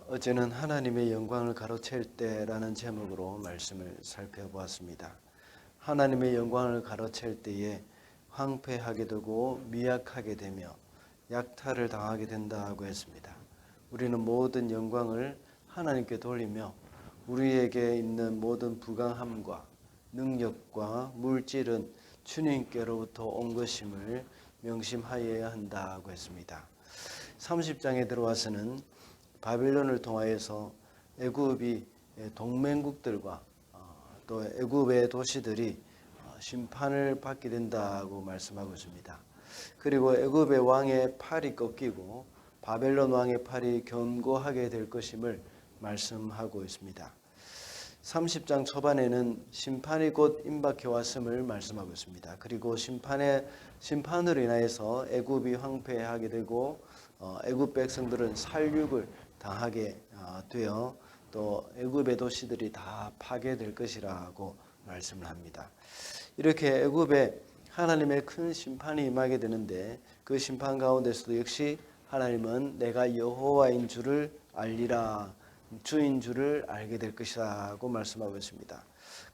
어제는 하나님의 영광을 가로챌 때라는 제목으로 말씀을 살펴보았습니다. 하나님의 영광을 가로챌 때에 황폐하게 되고 미약하게 되며 약탈을 당하게 된다고 했습니다. 우리는 모든 영광을 하나님께 돌리며 우리에게 있는 모든 부강함과 능력과 물질은 주님께로부터 온 것임을 명심하여야 한다고 했습니다. 30장에 들어와서는 바빌론을 통하여서 애굽이 동맹국들과 또 애굽의 도시들이 심판을 받게 된다고 말씀하고 있습니다. 그리고 애굽의 왕의 팔이 꺾이고 바벨론 왕의 팔이 견고하게 될 것임을 말씀하고 있습니다. 30장 초반에는 심판이 곧 임박해 왔음을 말씀하고 있습니다. 그리고 심판으로 인하여서 애굽이 황폐하게 되고 애굽 백성들은 살육을 당하게 되어 또 애굽의 도시들이 다 파괴될 것이라고 말씀을 합니다. 이렇게 애굽에 하나님의 큰 심판이 임하게 되는데 그 심판 가운데서도 역시 하나님은 내가 여호와인 줄을 알리라, 주인 줄을 알게 될 것이라고 말씀하고 있습니다.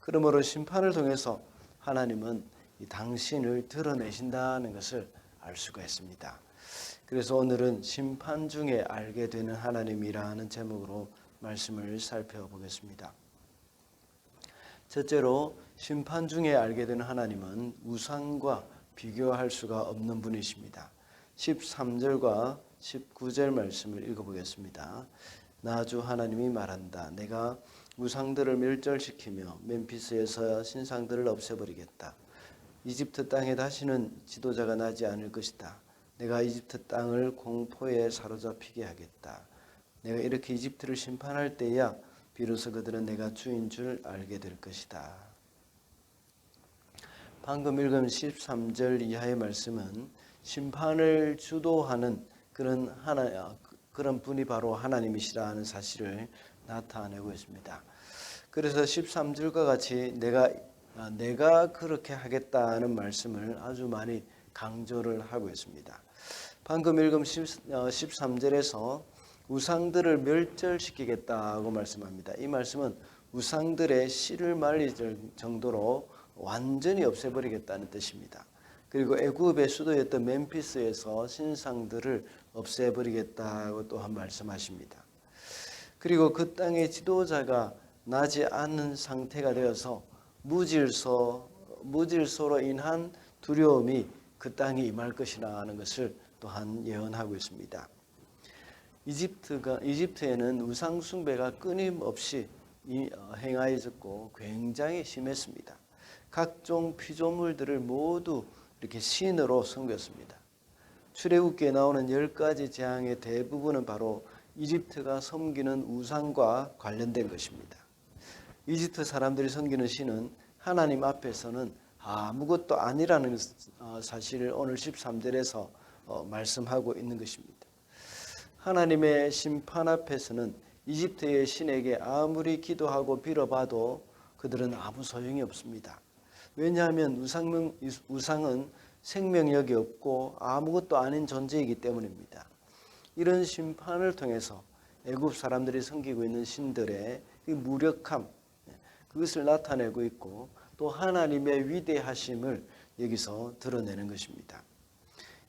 그러므로 심판을 통해서 하나님은 이 당신을 드러내신다는 것을 알 수가 있습니다. 그래서 오늘은 심판 중에 알게 되는 하나님이라는 제목으로 말씀을 살펴보겠습니다. 첫째로 심판 중에 알게 되는 하나님은 우상과 비교할 수가 없는 분이십니다. 13절과 19절 말씀을 읽어보겠습니다. 나 주 하나님이 말한다. 내가 우상들을 멸절시키며 멤피스에서 신상들을 없애버리겠다. 이집트 땅에 다시는 지도자가 나지 않을 것이다. 내가 이집트 땅을 공포에 사로잡히게 하겠다. 내가 이렇게 이집트를 심판할 때야 비로소 그들은 내가 주인 줄 알게 될 것이다. 방금 읽은 13절 이하의 말씀은 심판을 주도하는 그런 분이 바로 하나님이시라는 사실을 나타내고 있습니다. 그래서 13절과 같이 내가 그렇게 하겠다는 말씀을 아주 많이 강조를 하고 있습니다. 방금 읽은 13절에서 우상들을 멸절시키겠다고 말씀합니다. 이 말씀은 우상들의 씨를 말릴 정도로 완전히 없애버리겠다는 뜻입니다. 그리고 애굽의 수도였던 멤피스에서 신상들을 없애버리겠다고 또한 말씀하십니다. 그리고 그 땅의 지도자가 나지 않는 상태가 되어서 무질서로 인한 두려움이 그 땅에 임할 것이라는 것을 또한 예언하고 있습니다. 이집트에는 우상 숭배가 끊임없이 행하여졌고 굉장히 심했습니다. 각종 피조물들을 모두 이렇게 신으로 섬겼습니다. 출애굽기에 나오는 10가지 재앙의 대부분은 바로 이집트가 섬기는 우상과 관련된 것입니다. 이집트 사람들이 섬기는 신은 하나님 앞에서는 아무것도 아니라는 사실을 오늘 13절에서 말씀하고 있는 것입니다. 하나님의 심판 앞에서는 이집트의 신에게 아무리 기도하고 빌어봐도 그들은 아무 소용이 없습니다. 왜냐하면 우상은 생명력이 없고 아무것도 아닌 존재이기 때문입니다. 이런 심판을 통해서 애굽 사람들이 섬기고 있는 신들의 무력함, 그것을 나타내고 있고 또 하나님의 위대하심을 여기서 드러내는 것입니다.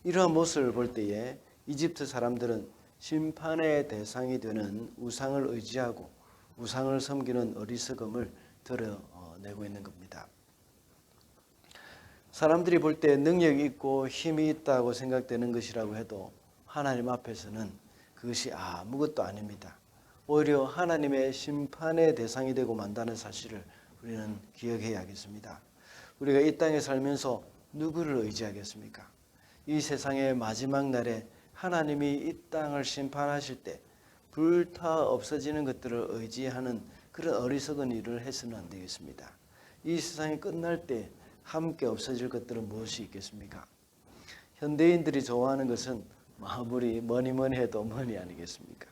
이러한 모습을 볼 때에 이집트 사람들은 심판의 대상이 되는 우상을 의지하고 우상을 섬기는 어리석음을 드러내고 있는 겁니다. 사람들이 볼 때 능력이 있고 힘이 있다고 생각되는 것이라고 해도 하나님 앞에서는 그것이 아무것도 아닙니다. 오히려 하나님의 심판의 대상이 되고 만다는 사실을 우리는 기억해야겠습니다. 우리가 이 땅에 살면서 누구를 의지하겠습니까? 이 세상의 마지막 날에 하나님이 이 땅을 심판하실 때 불타 없어지는 것들을 의지하는 그런 어리석은 일을 해서는 안 되겠습니다. 이 세상이 끝날 때 함께 없어질 것들은 무엇이 있겠습니까? 현대인들이 좋아하는 것은 아무리 뭐니 해도 머니 아니겠습니까?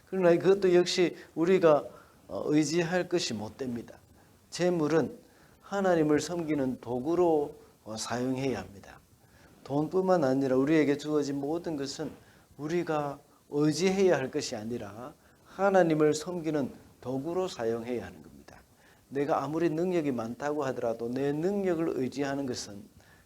그러나 그것도 역시 우리가 의지할 것이 못 됩니다. 재물은 하나님을 섬기는 도구로 사용해야 합니다. 돈뿐만 아니라 우리에게 주어진 모든 것은 우리가 의지해야 할 것이 아니라 하나님을 섬기는 도구로 사용해야 하는 겁니다. 내가 아무리 능력이 많다고 하더라도 내 능력을 의지하는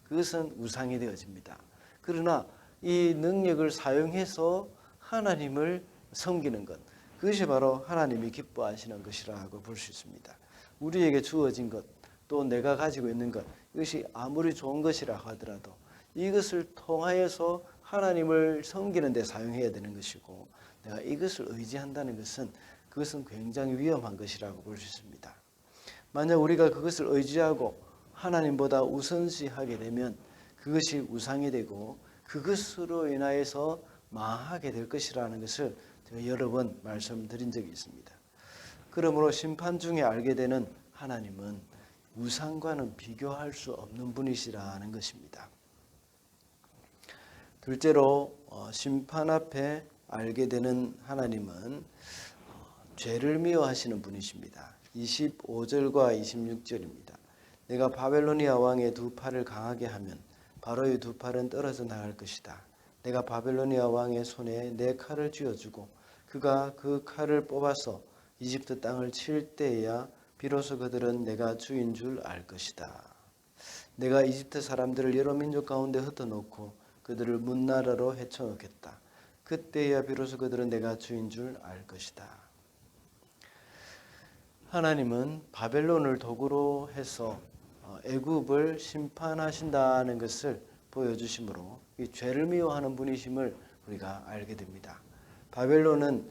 그것은 우상이 되어집니다. 그러나 이 능력을 사용해서 하나님을 섬기는 것, 그것이 바로 하나님이 기뻐하시는 것이라고 볼 수 있습니다. 우리에게 주어진 것, 또 내가 가지고 있는 것, 이것이 아무리 좋은 것이라 하더라도 이것을 통하여서 하나님을 섬기는 데 사용해야 되는 것이고, 내가 이것을 의지한다는 그것은 굉장히 위험한 것이라고 볼 수 있습니다. 만약 우리가 그것을 의지하고 하나님보다 우선시하게 되면 그것이 우상이 되고 그것으로 인하여서 망하게 될 것이라는 것을 제가 여러 번 말씀드린 적이 있습니다. 그러므로 심판 중에 알게 되는 하나님은 우상과는 비교할 수 없는 분이시라는 것입니다. 둘째로 심판 앞에 알게 되는 하나님은 죄를 미워하시는 분이십니다. 25절과 26절입니다. 내가 바벨로니아 왕의 두 팔을 강하게 하면 바로의 두 팔은 떨어져 나갈 것이다. 내가 바벨로니아 왕의 손에 내 칼을 쥐어주고 그가 그 칼을 뽑아서 이집트 땅을 칠 때에야 비로소 그들은 내가 주인 줄 알 것이다. 내가 이집트 사람들을 여러 민족 가운데 흩어놓고 그들을 문나라로 헤쳐놓겠다. 그때야 비로소 그들은 내가 주인 줄 알 것이다. 하나님은 바벨론을 도구로 해서 애굽을 심판하신다는 것을 보여주심으로 이 죄를 미워하는 분이심을 우리가 알게 됩니다. 바벨론을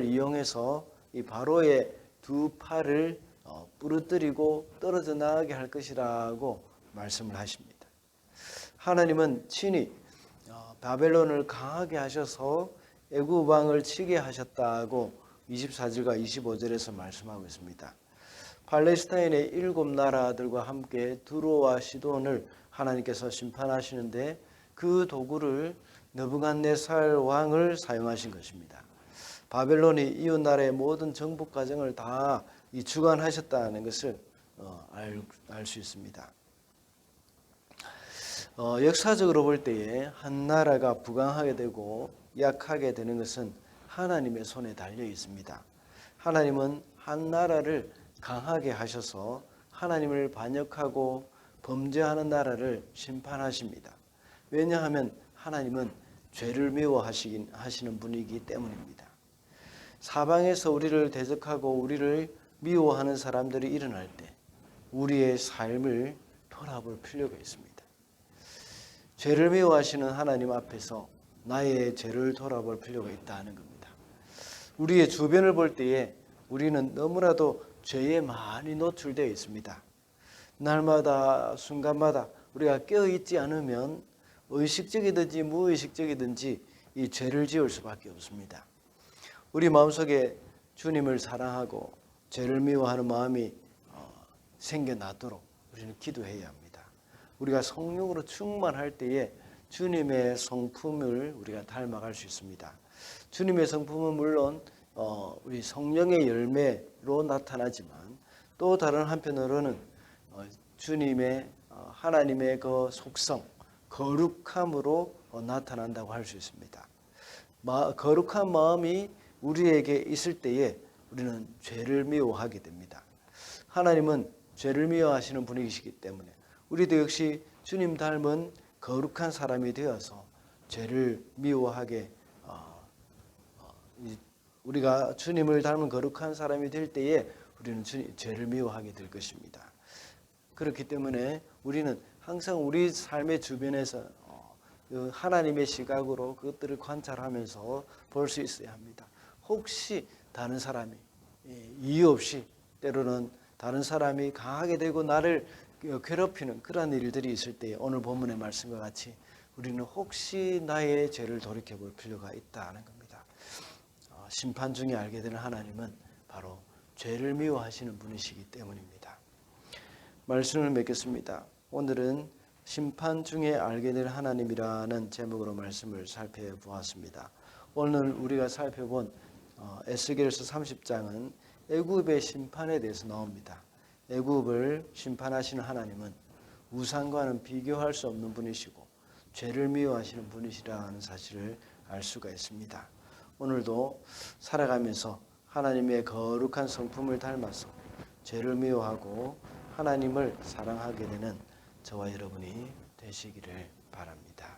이용해서 이 바로의 두 팔을 부러뜨리고 떨어져 나가게 할 것이라고 말씀을 하십니다. 하나님은 친히 바벨론을 강하게 하셔서 애굽 왕을 치게 하셨다고 24절과 25절에서 말씀하고 있습니다. 팔레스타인의 7 나라들과 함께 두로와 시돈을 하나님께서 심판하시는데 그 도구를 느부갓네살 왕을 사용하신 것입니다. 바벨론이 이웃 나라의 모든 정복 과정을 다 주관하셨다는 것을 알 수 있습니다. 역사적으로 볼 때에 한 나라가 부강하게 되고 약하게 되는 것은 하나님의 손에 달려 있습니다. 하나님은 한 나라를 강하게 하셔서 하나님을 반역하고 범죄하는 나라를 심판하십니다. 왜냐하면 하나님은 죄를 미워하시는 분이기 때문입니다. 사방에서 우리를 대적하고 우리를 미워하는 사람들이 일어날 때 우리의 삶을 돌아볼 필요가 있습니다. 죄를 미워하시는 하나님 앞에서 나의 죄를 돌아볼 필요가 있다는 겁니다. 우리의 주변을 볼 때에 우리는 너무나도 죄에 많이 노출되어 있습니다. 날마다 순간마다 우리가 깨어있지 않으면 의식적이든지 무의식적이든지 이 죄를 지을 수밖에 없습니다. 우리 마음속에 주님을 사랑하고 죄를 미워하는 마음이 생겨나도록 우리는 기도해야 합니다. 우리가 성령으로 충만할 때에 주님의 성품을 우리가 닮아갈 수 있습니다. 주님의 성품은 물론 우리 성령의 열매로 나타나지만 또 다른 한편으로는 주님의 하나님의 그 속성, 거룩함으로 나타난다고 할 수 있습니다. 거룩한 마음이 우리에게 있을 때에 우리는 죄를 미워하게 됩니다. 하나님은 죄를 미워하시는 분이시기 때문에 우리도 역시 주님 닮은 거룩한 사람이 되어서 죄를 미워하게 우리가 주님을 닮은 거룩한 사람이 될 때에 우리는 죄를 미워하게 될 것입니다. 그렇기 때문에 우리는 항상 우리 삶의 주변에서 하나님의 시각으로 그것들을 관찰하면서 볼 수 있어야 합니다. 혹시 다른 사람이 이유 없이 때로는 다른 사람이 강하게 되고 나를 괴롭히는 그러한 일들이 있을 때 오늘 본문의 말씀과 같이 우리는 혹시 나의 죄를 돌이켜볼 필요가 있다는 겁니다. 심판 중에 알게 되는 하나님은 바로 죄를 미워하시는 분이시기 때문입니다. 말씀을 맺겠습니다. 오늘은 심판 중에 알게 될 하나님이라는 제목으로 말씀을 살펴보았습니다. 오늘 우리가 살펴본 에스겔서 30장은 애굽의 심판에 대해서 나옵니다. 애굽을 심판하시는 하나님은 우상과는 비교할 수 없는 분이시고 죄를 미워하시는 분이시라는 사실을 알 수가 있습니다. 오늘도 살아가면서 하나님의 거룩한 성품을 닮아서 죄를 미워하고 하나님을 사랑하게 되는 저와 여러분이 되시기를 바랍니다.